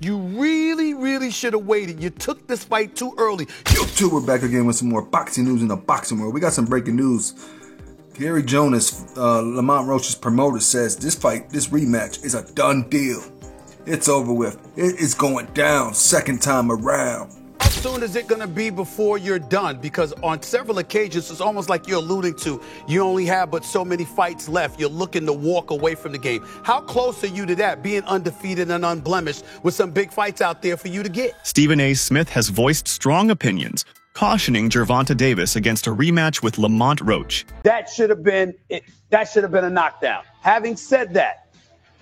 You really, really should have waited. You took this fight too early. Yo, too, we're back again with some more boxing news in the boxing world. We got some breaking news. Gary Jonas, Lamont Roach's promoter, says this rematch is a done deal. It's over with. It is going down second time around. How soon is it going to be before you're done? Because on several occasions, it's almost like you're alluding to, you only have but so many fights left. You're looking to walk away from the game. How close are you to that, being undefeated and unblemished with some big fights out there for you to get? Stephen A. Smith has voiced strong opinions, cautioning Gervonta Davis against a rematch with Lamont Roach. That should have been a knockdown. Having said that,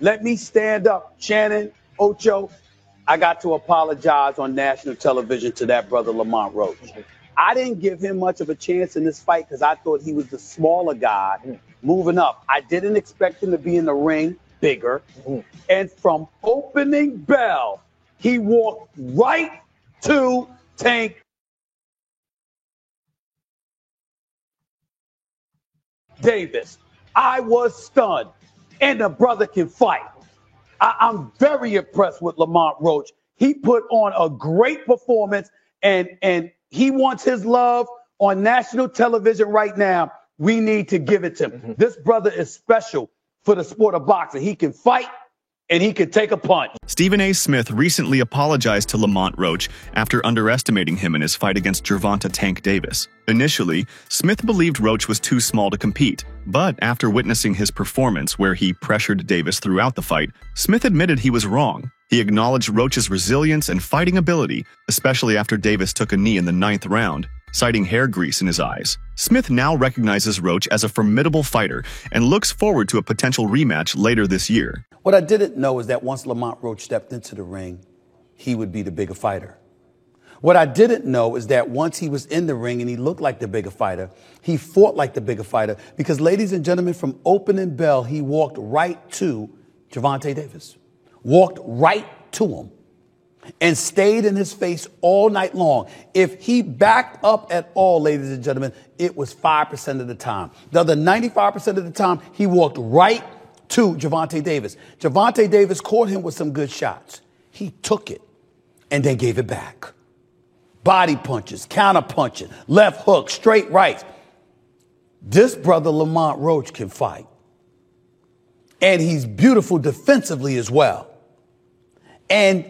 let me stand up, Shannon, Ocho. I got to apologize on national television to that brother Lamont Roach. I didn't give him much of a chance in this fight because I thought he was the smaller guy moving up. I didn't expect him to be in the ring bigger. And from opening bell, he walked right to Tank Davis. I was stunned. And the brother can fight. I'm very impressed with Lamont Roach. He put on a great performance, and he wants his love on national television right now. We need to give it to him. This brother is special for the sport of boxing. He can fight, and he can take a punch. Stephen A. Smith recently apologized to Lamont Roach after underestimating him in his fight against Gervonta Tank Davis. Initially, Smith believed Roach was too small to compete, but after witnessing his performance where he pressured Davis throughout the fight, Smith admitted he was wrong. He acknowledged Roach's resilience and fighting ability, especially after Davis took a knee in the 9th round, citing hair grease in his eyes. Smith now recognizes Roach as a formidable fighter and looks forward to a potential rematch later this year. What I didn't know is that once Lamont Roach stepped into the ring, he would be the bigger fighter. What I didn't know is that once he was in the ring and he looked like the bigger fighter, he fought like the bigger fighter. Because, ladies and gentlemen, from opening bell, he walked right to Gervonta Davis. Walked right to him and stayed in his face all night long. If he backed up at all, ladies and gentlemen, it was 5% of the time. The other 95% of the time, he walked right to Gervonta Davis. Gervonta Davis caught him with some good shots. He took it and then gave it back. Body punches, counter punching, left hook, straight rights. This brother Lamont Roach can fight. And he's beautiful defensively as well. And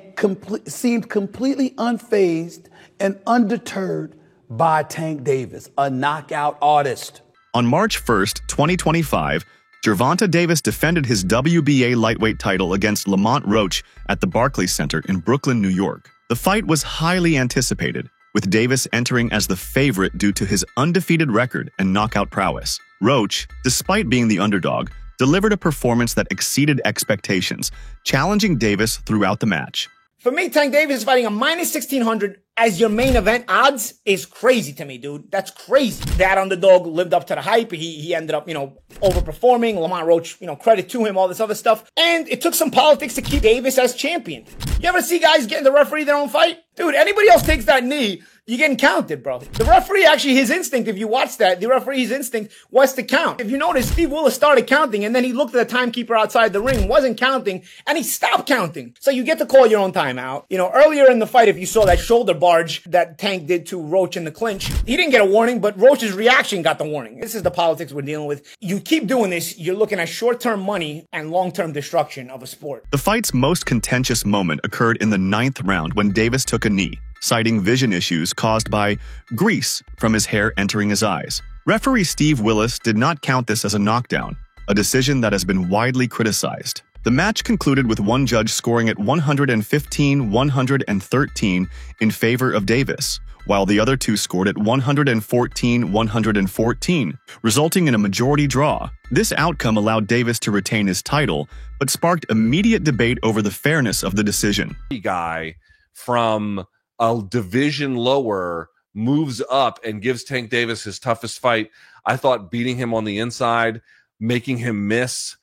seemed completely unfazed and undeterred by Tank Davis, a knockout artist. On March 1st, 2025, Gervonta Davis defended his WBA lightweight title against Lamont Roach at the Barclays Center in Brooklyn, New York. The fight was highly anticipated, with Davis entering as the favorite due to his undefeated record and knockout prowess. Roach, despite being the underdog, delivered a performance that exceeded expectations, challenging Davis throughout the match. For me, Tank Davis fighting a minus 1,600 as your main event odds is crazy to me, dude. That's crazy. That underdog lived up to the hype. He ended up, overperforming. Lamont Roach, credit to him, all this other stuff. And it took some politics to keep Davis as champion. You ever see guys getting the referee their own fight? Dude, anybody else takes that knee, you're getting counted, bro. The referee, actually, his instinct, if you watch that, the referee's instinct was to count. If you notice, Steve Willis started counting, and then he looked at the timekeeper outside the ring, wasn't counting, and he stopped counting. So you get to call your own timeout. Earlier in the fight, if you saw that shoulder barge that Tank did to Roach in the clinch, he didn't get a warning, but Roach's reaction got the warning. This is the politics we're dealing with. You keep doing this, you're looking at short-term money and long-term destruction of a sport. The fight's most contentious moment occurred in the 9th round when Davis took a knee, citing vision issues caused by grease from his hair entering his eyes. Referee Steve Willis did not count this as a knockdown, a decision that has been widely criticized. The match concluded with one judge scoring at 115-113 in favor of Davis, while the other two scored at 114-114, resulting in a majority draw. This outcome allowed Davis to retain his title, but sparked immediate debate over the fairness of the decision. Guy from a division lower moves up and gives Tank Davis his toughest fight. I thought beating him on the inside, making him miss,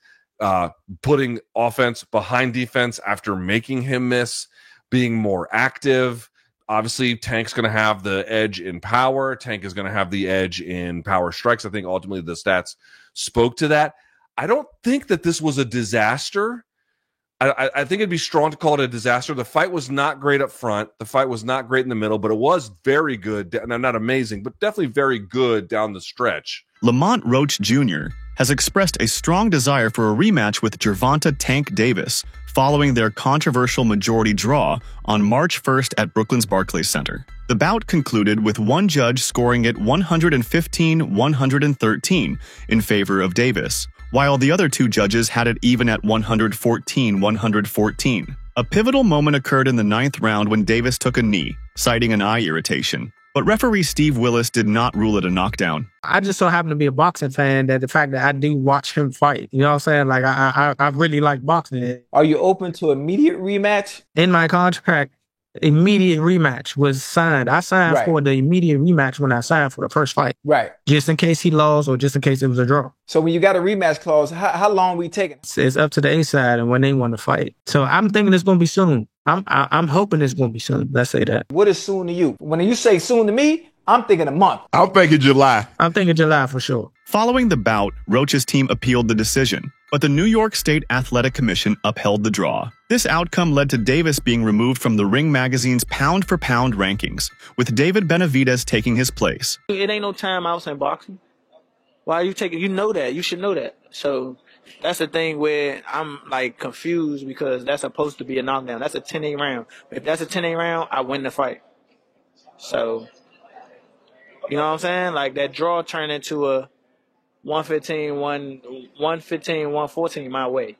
putting offense behind defense after making him miss, being more active. Obviously, Tank's going to have the edge in power. Tank is going to have the edge in power strikes. I think ultimately the stats spoke to that. I don't think that this was a disaster. I think it'd be strong to call it a disaster. The fight was not great up front. The fight was not great in the middle, but it was very good. Not amazing, but definitely very good down the stretch. Lamont Roach Jr. has expressed a strong desire for a rematch with Gervonta Tank Davis following their controversial majority draw on March 1st at Brooklyn's Barclays Center. The bout concluded with one judge scoring it 115-113 in favor of Davis, while the other two judges had it even at 114-114. A pivotal moment occurred in the 9th round when Davis took a knee, citing an eye irritation. But referee Steve Willis did not rule it a knockdown. I just so happen to be a boxing fan that the fact that I do watch him fight, you know what I'm saying? Like, I really like boxing. Are you open to immediate rematch? In my contract, immediate rematch was signed. I signed for the immediate rematch when I signed for the first fight. Right. Just in case he lost or just in case it was a draw. So when you got a rematch clause, how long we taking? It's up to the A side and when they want to fight. So I'm thinking it's going to be soon. I'm hoping it's going to be soon. Let's say that. What is soon to you? When you say soon to me, I'm thinking a month. I'm thinking July. I'm thinking July for sure. Following the bout, Roach's team appealed the decision, but the New York State Athletic Commission upheld the draw. This outcome led to Davis being removed from the Ring Magazine's pound-for-pound rankings, with David Benavidez taking his place. It ain't no timeouts in boxing. Why are you taking? You know that. You should know that. So that's the thing where I'm like confused because that's supposed to be a knockdown. That's a 10-8 round. If that's a 10-8 round, I win the fight. So, you know what I'm saying? Like that draw turned into a 115-114 my way.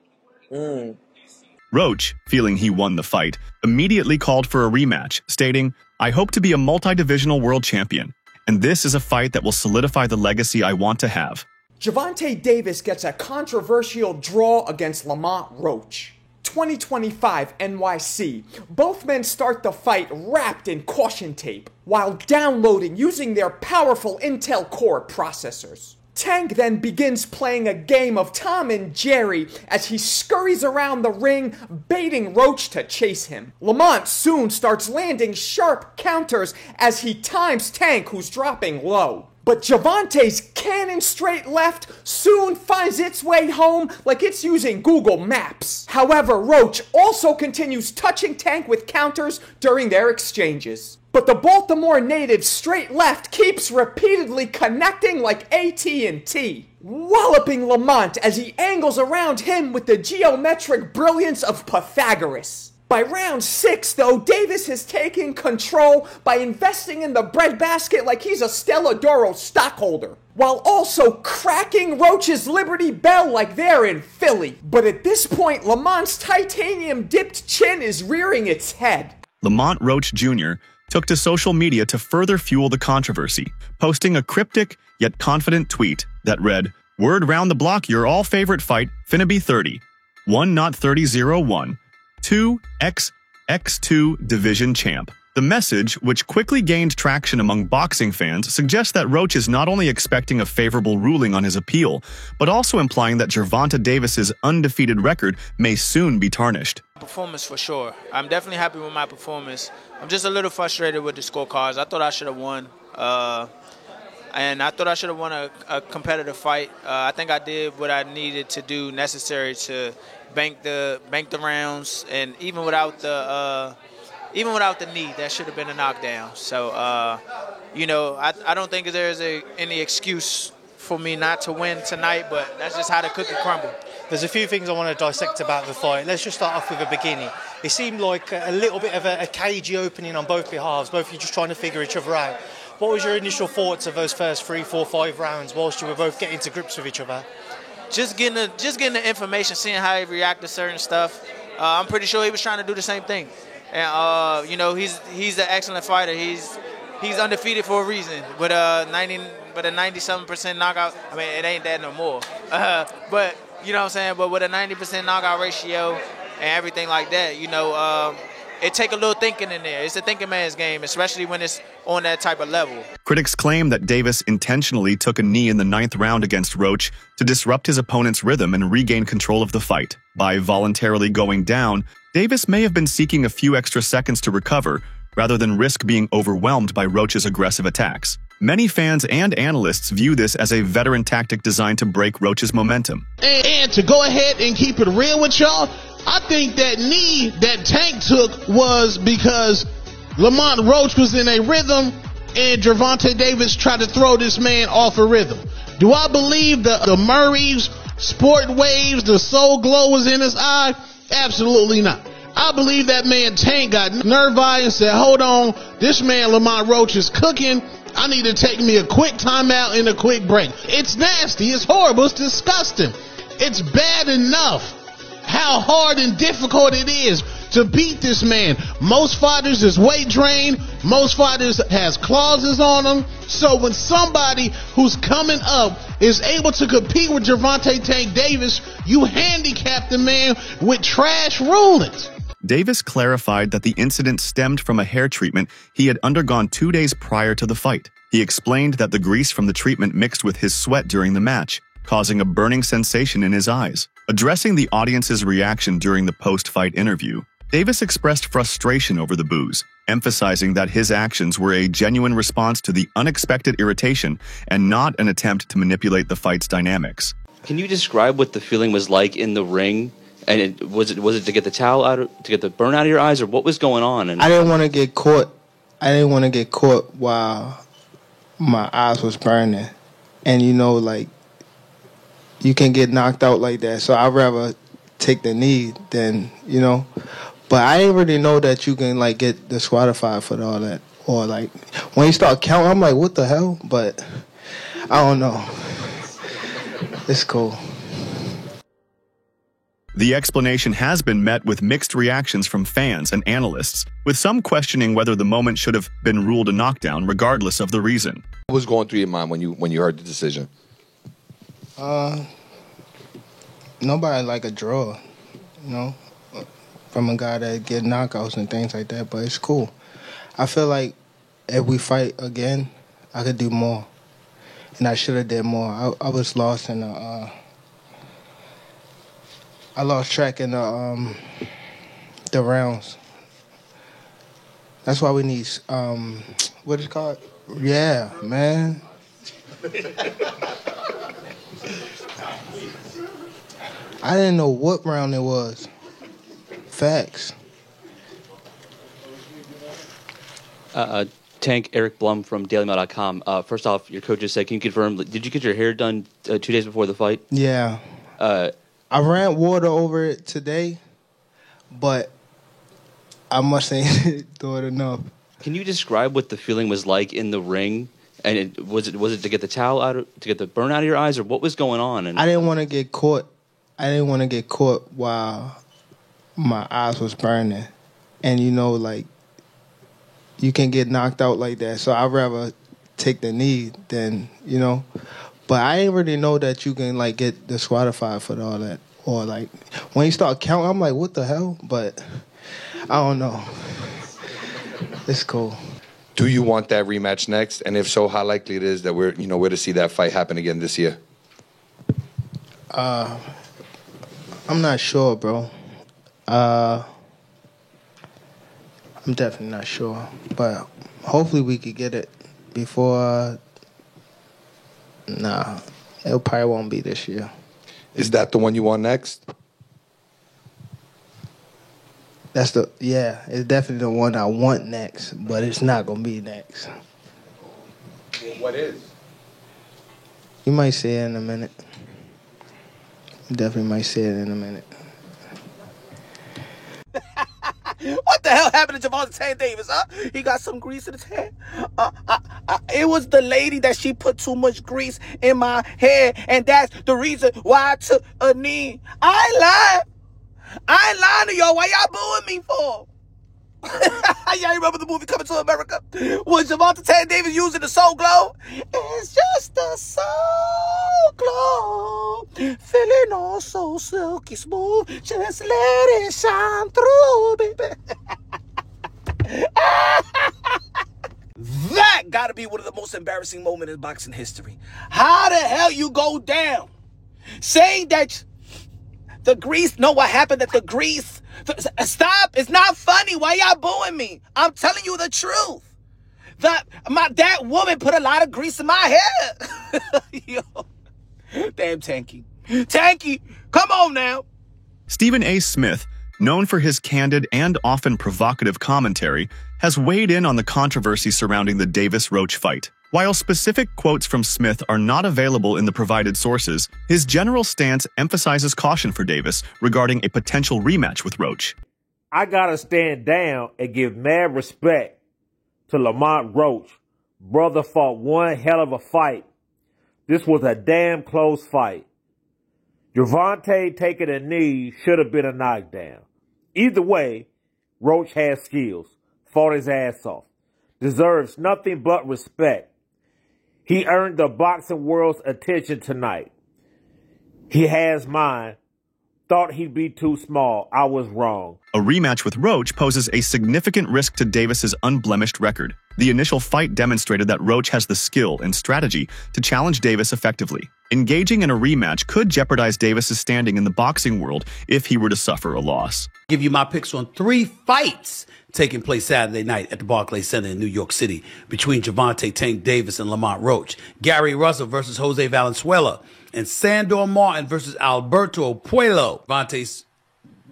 Roach, feeling he won the fight, immediately called for a rematch, stating, "I hope to be a multi-divisional world champion, and this is a fight that will solidify the legacy I want to have." Gervonta Davis gets a controversial draw against Lamont Roach. 2025 NYC. Both men start the fight wrapped in caution tape while downloading using their powerful Intel Core processors. Tank then begins playing a game of Tom and Jerry as he scurries around the ring, baiting Roach to chase him. Lamont soon starts landing sharp counters as he times Tank, who's dropping low. But Gervonta's cannon straight left soon finds its way home like it's using Google Maps. However, Roach also continues touching Tank with counters during their exchanges. But the Baltimore native straight left keeps repeatedly connecting like AT&T, walloping Lamont as he angles around him with the geometric brilliance of Pythagoras. By round 6, though, Davis has taken control by investing in the breadbasket like he's a Stella Doro stockholder, while also cracking Roach's Liberty Bell like they're in Philly. But at this point, Lamont's titanium-dipped chin is rearing its head. Lamont Roach Jr. took to social media to further fuel the controversy, posting a cryptic yet confident tweet that read, "Word round the block, your all-favorite fight, finna be 30. 1 not 30-01. 2 X2 division champ." The message, which quickly gained traction among boxing fans, suggests that Roach is not only expecting a favorable ruling on his appeal, but also implying that Gervonta Davis's undefeated record may soon be tarnished. Performance for sure. I'm definitely happy with my performance. I'm just a little frustrated with the scorecards. I thought I should have won. And I thought I should have won a competitive fight. I think I did what I needed to do necessary to bank the rounds, and even without the knee, that should have been a knockdown. So, you know, I don't think there's any excuse for me not to win tonight, but that's just how the cookie crumbled. There's a few things I want to dissect about the fight. Let's just start off with the beginning. It seemed like a little bit of a cagey opening on both behalves. Both of you just trying to figure each other out. What was your initial thoughts of those first 3, 4, 5 rounds whilst you were both getting to grips with each other? Just getting the information, seeing how he reacted to certain stuff. I'm pretty sure he was trying to do the same thing. And you know, he's an excellent fighter. He's undefeated for a reason. With a 97% knockout. I mean, it ain't that no more. But you know what I'm saying. But with a 90% knockout ratio and everything like that, you know, it take a little thinking in there. It's a thinking man's game, especially when it's on that type of level. Critics claim that Davis intentionally took a knee in the 9th round against Roach to disrupt his opponent's rhythm and regain control of the fight. By voluntarily going down, Davis may have been seeking a few extra seconds to recover, rather than risk being overwhelmed by Roach's aggressive attacks. Many fans and analysts view this as a veteran tactic designed to break Roach's momentum. And to go ahead and keep it real with y'all, I think that knee that Tank took was because Lamont Roach was in a rhythm and Gervonta Davis tried to throw this man off a rhythm. Do I believe the Murrays, Sport Waves, the Soul Glow was in his eye? Absolutely not. I believe that man Tank got nerve-eye and said, hold on, this man Lamont Roach is cooking. I need to take me a quick timeout and a quick break. It's nasty. It's horrible. It's disgusting. It's bad enough how hard and difficult it is to beat this man. Most fighters is weight drained. Most fighters has clauses on them. So when somebody who's coming up is able to compete with Gervonta Tank Davis, you handicap the man with trash rulings. Davis clarified that the incident stemmed from a hair treatment he had undergone 2 days prior to the fight. He explained that the grease from the treatment mixed with his sweat during the match, causing a burning sensation in his eyes. Addressing the audience's reaction during the post-fight interview, Davis expressed frustration over the boos, emphasizing that his actions were a genuine response to the unexpected irritation and not an attempt to manipulate the fight's dynamics. Can you describe what the feeling was like in the ring? And was it to get the towel out, to get the burn out of your eyes, or what was going on? And I didn't want to get caught. I didn't want to get caught while my eyes was burning, and like you can get knocked out like that. So I'd rather take the knee than But I didn't really know that you can get disqualified for all that, or when you start counting, I'm like, what the hell? But I don't know. It's cool. The explanation has been met with mixed reactions from fans and analysts, with some questioning whether the moment should have been ruled a knockdown regardless of the reason. What was going through your mind when you heard the decision? Nobody like a draw, from a guy that get knockouts and things like that, but it's cool. I feel like if we fight again, I could do more, and I should have did more. I was lost in I lost track in the rounds. That's why we need what is it called? Yeah, man. I didn't know what round it was. Facts. Tank, Eric Blum from DailyMail.com. First off, your coach just said, can you confirm, did you get your hair done 2 days before the fight? Yeah. I ran water over it today, but I must ain't do it enough. Can you describe what the feeling was like in the ring? And was it to get the towel out, to get the burn out of your eyes, or what was going on? And I didn't want to get caught. I didn't want to get caught while my eyes was burning, and you can get knocked out like that. So I'd rather take the knee than But I didn't really know that you can get disqualified for all that, or when you start counting, I'm like, what the hell? But I don't know. It's cool. Do you want that rematch next? And if so, how likely it is that we're to see that fight happen again this year? I'm not sure, bro. I'm definitely not sure, but hopefully we could get it before. Nah, it probably won't be this year. Is that the one you want next? It's definitely the one I want next, but it's not gonna be next. What is? You might see it in a minute. You definitely might see it in a minute. What the hell happened to Gervonta Tank Davis, huh? He got some grease in his hair. It was the lady that she put too much grease in my hair, and that's the reason why I took a knee. I ain't lying to y'all. Why y'all booing me for? Y'all remember the movie Coming to America? Was Gervonta Tank Davis using the Soul Glow? It's just the Soul Glow, feeling all so silky smooth. Just let it shine through, baby. That gotta be one of the most embarrassing moments in boxing history. How the hell you go down saying that the grease? Know what happened? That the grease. Stop! It's not funny. Why y'all booing me? I'm telling you the truth. That woman put a lot of grease in my hair. Yo, damn Tanky, come on now. Stephen A. Smith, known for his candid and often provocative commentary, has weighed in on the controversy surrounding the Davis-Roach fight. While specific quotes from Smith are not available in the provided sources, his general stance emphasizes caution for Davis regarding a potential rematch with Roach. I gotta stand down and give mad respect to Lamont Roach. Brother fought one hell of a fight. This was a damn close fight. Gervonta taking a knee should have been a knockdown. Either way, Roach has skills, fought his ass off, deserves nothing but respect. He earned the boxing world's attention tonight. He has mine. Thought he'd be too small. I was wrong. A rematch with Roach poses a significant risk to Davis's unblemished record. The initial fight demonstrated that Roach has the skill and strategy to challenge Davis effectively. Engaging in a rematch could jeopardize Davis's standing in the boxing world if he were to suffer a loss. Give you my picks on 3 fights taking place Saturday night at the Barclays Center in New York City between Gervonta Tank Davis and Lamont Roach. Gary Russell versus Jose Valenzuela. And Sandor Martin versus Alberto Puello. Gervonta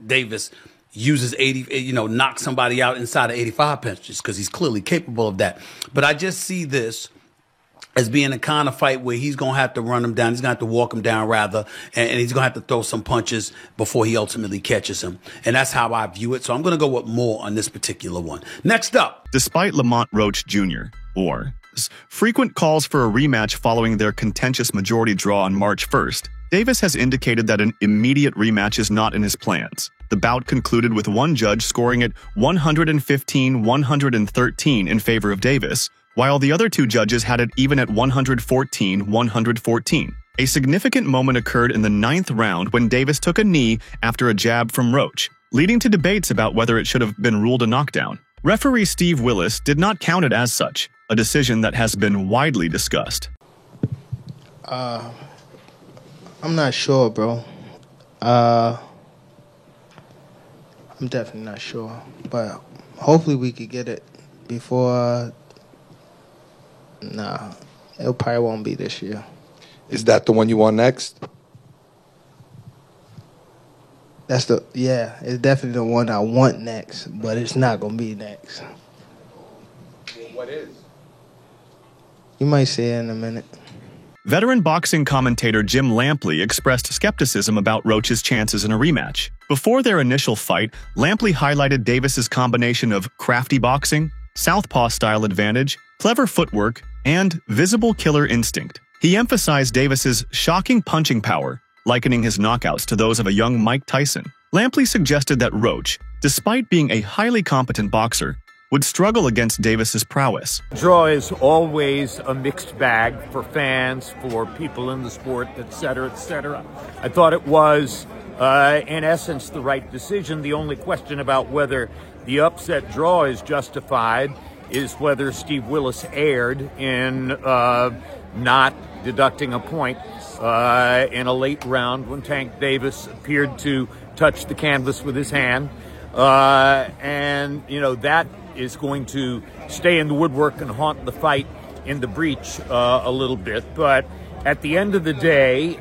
Davis uses knocks somebody out inside of 85 punches because he's clearly capable of that. But I just see this as being a kind of fight where he's going to have to run him down. He's going to have to walk him down, rather, and he's going to have to throw some punches before he ultimately catches him. And that's how I view it. So I'm going to go with more on this particular one. Next up. Despite Lamont Roach Jr., or frequent calls for a rematch following their contentious majority draw on March 1st, Davis has indicated that an immediate rematch is not in his plans. The bout concluded with one judge scoring it 115-113 in favor of Davis, while the other 2 judges had it even at 114-114. A significant moment occurred in the 9th round when Davis took a knee after a jab from Roach, leading to debates about whether it should have been ruled a knockdown. Referee Steve Willis did not count it as such, a decision that has been widely discussed. I'm not sure, bro. I'm definitely not sure, but hopefully we could get it before. Nah, it probably won't be this year. Is that the one you want next? It's definitely the one I want next, but it's not gonna be next. What is? You might see it in a minute. Veteran boxing commentator Jim Lampley expressed skepticism about Roach's chances in a rematch. Before their initial fight, Lampley highlighted Davis's combination of crafty boxing, southpaw-style advantage, clever footwork, and visible killer instinct. He emphasized Davis's shocking punching power, likening his knockouts to those of a young Mike Tyson. Lampley suggested that Roach, despite being a highly competent boxer, would struggle against Davis's prowess. Draw is always a mixed bag for fans, for people in the sport, etc., etc. I thought it was, in essence, the right decision. The only question about whether the upset draw is justified is whether Steve Willis erred in not deducting a point in a late round when Tank Davis appeared to touch the canvas with his hand. And, that is going to stay in the woodwork and haunt the fight in the breach a little bit. But at the end of the day,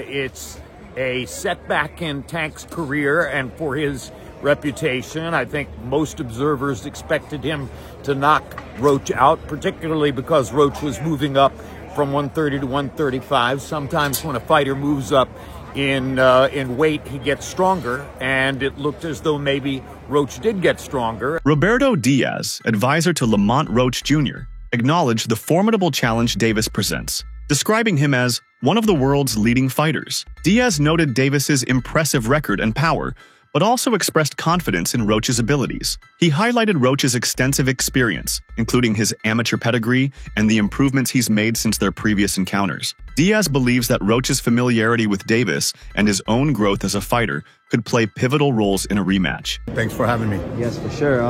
it's a setback in Tank's career and for his reputation. I think most observers expected him to knock Roach out, particularly because Roach was moving up from 130 to 135. Sometimes when a fighter moves up in weight, he gets stronger, and it looked as though maybe Roach did get stronger. Roberto Diaz, advisor to Lamont Roach Jr., acknowledged the formidable challenge Davis presents, describing him as one of the world's leading fighters. Diaz noted Davis's impressive record and power, but also expressed confidence in Roach's abilities. He highlighted Roach's extensive experience, including his amateur pedigree and the improvements he's made since their previous encounters. Diaz believes that Roach's familiarity with Davis and his own growth as a fighter could play pivotal roles in a rematch. Thanks for having me. Yes, for sure.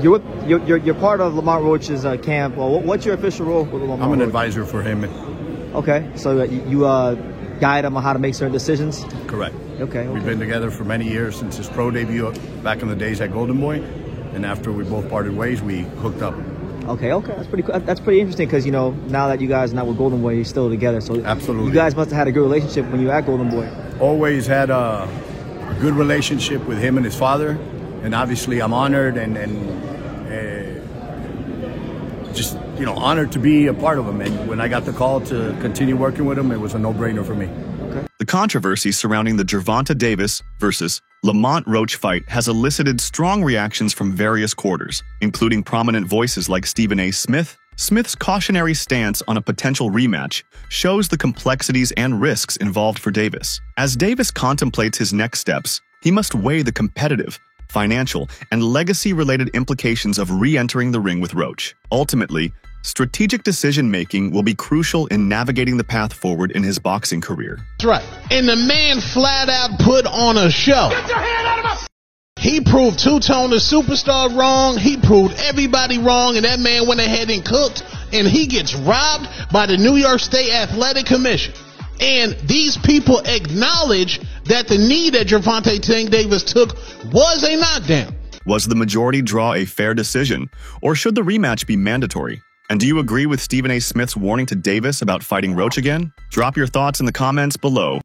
You're part of Lamont Roach's camp. What's your official role with Lamont Roach? I'm an advisor for him. Okay, so you guide him on how to make certain decisions? Correct. Okay. We've been together for many years since his pro debut back in the days at Golden Boy, and after we both parted ways, we hooked up. Okay, that's pretty cool. That's pretty interesting because now that you guys are not with Golden Boy, you're still together. So absolutely, you guys must have had a good relationship when you were at Golden Boy. Always had a good relationship with him and his father, and obviously I'm honored and just, you know, honored to be a part of him. And when I got the call to continue working with him, it was a no-brainer for me. The controversy surrounding the Gervonta Davis versus Lamont Roach fight has elicited strong reactions from various quarters, including prominent voices like Stephen A. Smith. Smith's cautionary stance on a potential rematch shows the complexities and risks involved for Davis. As Davis contemplates his next steps, he must weigh the competitive, financial, and legacy-related implications of re-entering the ring with Roach. Ultimately, strategic decision-making will be crucial in navigating the path forward in his boxing career. That's right. And the man flat out put on a show. Get your hand out of my... He proved Two-Tone the Superstar wrong. He proved everybody wrong, and that man went ahead and cooked, and he gets robbed by the New York State Athletic Commission. And these people acknowledge that the knee that Gervonta Tank Davis took was a knockdown. Was the majority draw a fair decision, or should the rematch be mandatory? And do you agree with Stephen A. Smith's warning to Davis about fighting Roach again? Drop your thoughts in the comments below.